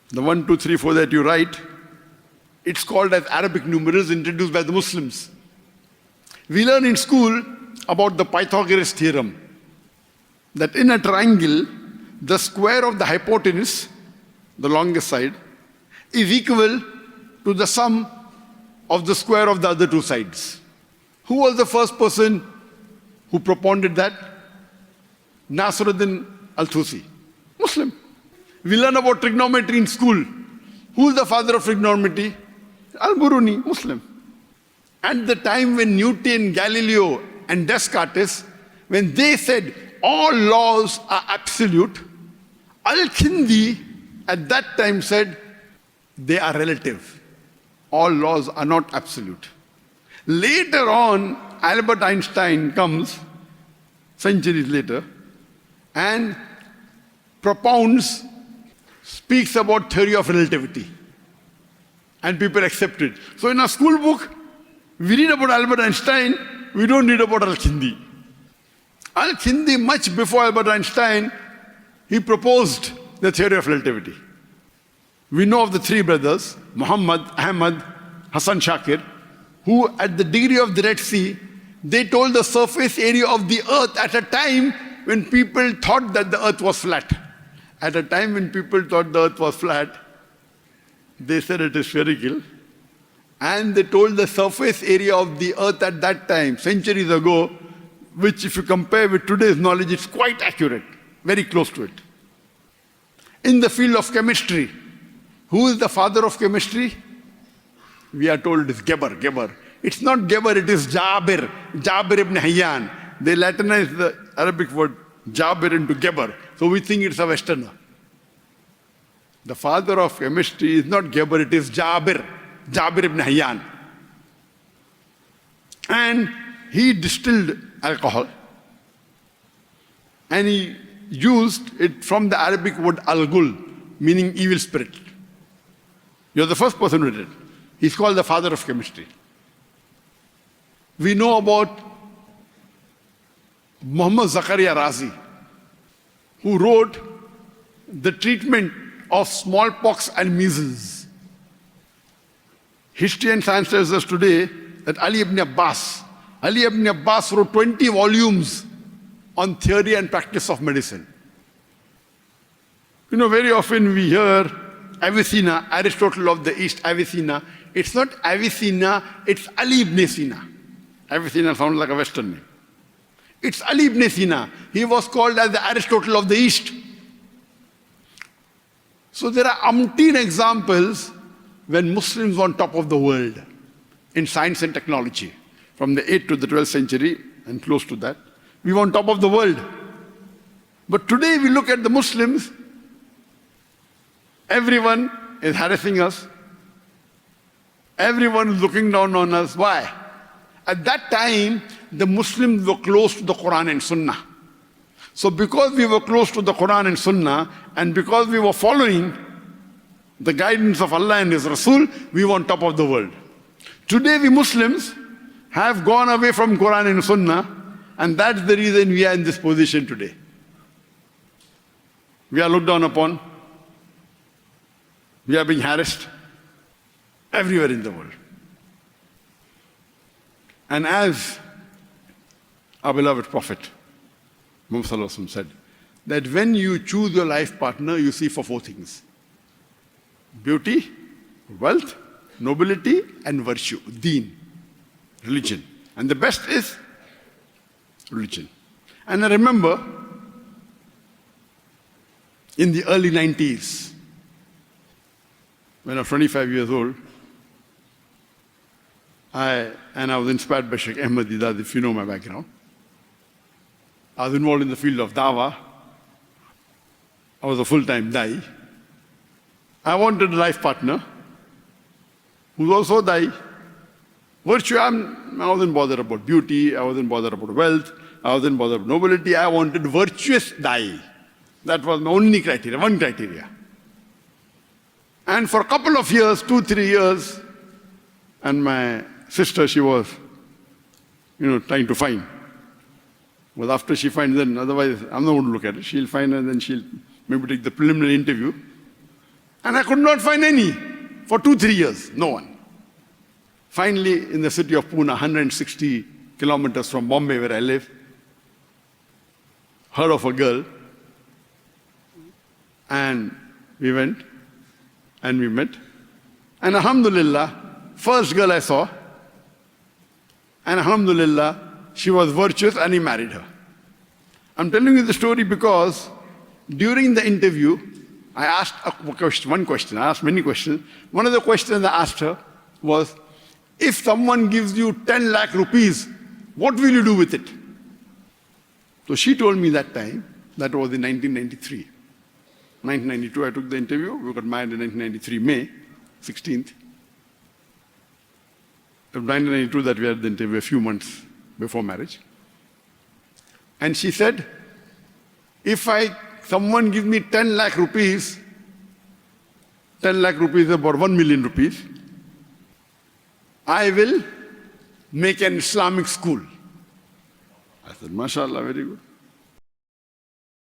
The 1, 2, 3, 4 that you write, it's called as Arabic numerals introduced by the Muslims. We learn in school about the Pythagoras theorem, that in a triangle, the square of the hypotenuse, the longest side, is equal to the sum of the square of the other two sides. Who was the first person who propounded that? Nasruddin al-Tusi, Muslim. We learn about trigonometry in school. Who is the father of trigonometry? Al-Biruni, Muslim. At the time when Newton, Galileo and Descartes, when they said all laws are absolute, Al-Kindi at that time said they are relative. All laws are not absolute. Later on, Albert Einstein comes, centuries later, and propounds, speaks about theory of relativity. And people accept it. So in our school book, we read about Albert Einstein, we don't read about Al-Kindi. Al-Kindi, much before Albert Einstein, he proposed the theory of relativity. We know of the three brothers, Muhammad, Ahmad, Hassan Shakir, who at the degree of the Red Sea, they told the surface area of the earth at a time when people thought that the earth was flat. At a time when people thought the earth was flat, they said it is spherical. And they told the surface area of the earth at that time, centuries ago, which if you compare with today's knowledge, it's quite accurate, very close to it. In the field of chemistry, who is the father of chemistry? We are told it is Geber. It's not Geber, it is Jabir ibn Hayyan. They Latinized the Arabic word Jabir into Geber, so we think it's a Westerner. The father of chemistry is not Geber, it is Jabir ibn Hayyan. And he distilled alcohol and he used it from the Arabic word al-gul, meaning evil spirit. You're the first person who did it. He's called the father of chemistry. We know about Muhammad Zakaria Razi, who wrote the treatment of smallpox and measles. History and science tells us today that Ali ibn Abbas wrote 20 volumes on theory and practice of medicine. You know, very often we hear Avicenna, Aristotle of the East, Avicenna. It's not Avicenna, it's Ali ibn Sina. Avicenna sounds like a Western name. It's Ali ibn Sina. He was called as the Aristotle of the East. So there are umpteen examples when Muslims were on top of the world in science and technology. From the 8th to the 12th century and close to that, we were on top of the world. But today we look at the Muslims, everyone is harassing us. Everyone is looking down on us. Why? At that time, the Muslims were close to the Quran and Sunnah. So because we were close to the Quran and Sunnah, and because we were following the guidance of Allah and His Rasul, we were on top of the world. Today we Muslims have gone away from Quran and Sunnah, and that's the reason we are in this position today. We are looked down upon. We are being harassed everywhere in the world. And as our beloved Prophet Muhammad Sallallahu Alaihi Wasallam said, that when you choose your life partner, you see for 4 things: beauty, wealth, nobility, and virtue, deen, religion. And the best is religion. And I remember in the early 90s, when I was 25 years old, I was inspired by Sheikh Ahmad Didat, if you know my background. I was involved in the field of dawah. I was a full-time da'i. I wanted a life partner who was also da'i. Virtue, I wasn't bothered about beauty, I wasn't bothered about wealth, I wasn't bothered about nobility. I wanted virtuous da'i. That was my only criteria, one criteria. And for a couple of years, 2-3 years, and my sister, she was, trying to find. But after she finds, then otherwise I'm not going to look at it. She'll find and then she'll maybe take the preliminary interview. And I could not find any for 2-3 years, no one. Finally, in the city of Pune, 160 kilometers from Bombay where I live, heard of a girl, and we went, and we met. And alhamdulillah, first girl I saw, and alhamdulillah, she was virtuous and he married her. I'm telling you the story because during the interview, I asked one question. I asked many questions. One of the questions I asked her was, if someone gives you 10 lakh rupees, what will you do with it? So she told me that time, that was in 1993. 1992, I took the interview. We got married in 1993, May 16th. Of 1992 that we had the interview a few months before marriage. And she said, if someone gives me 10 lakh rupees, 10 lakh rupees is about 1 million rupees, I will make an Islamic school. I said, mashallah, very good.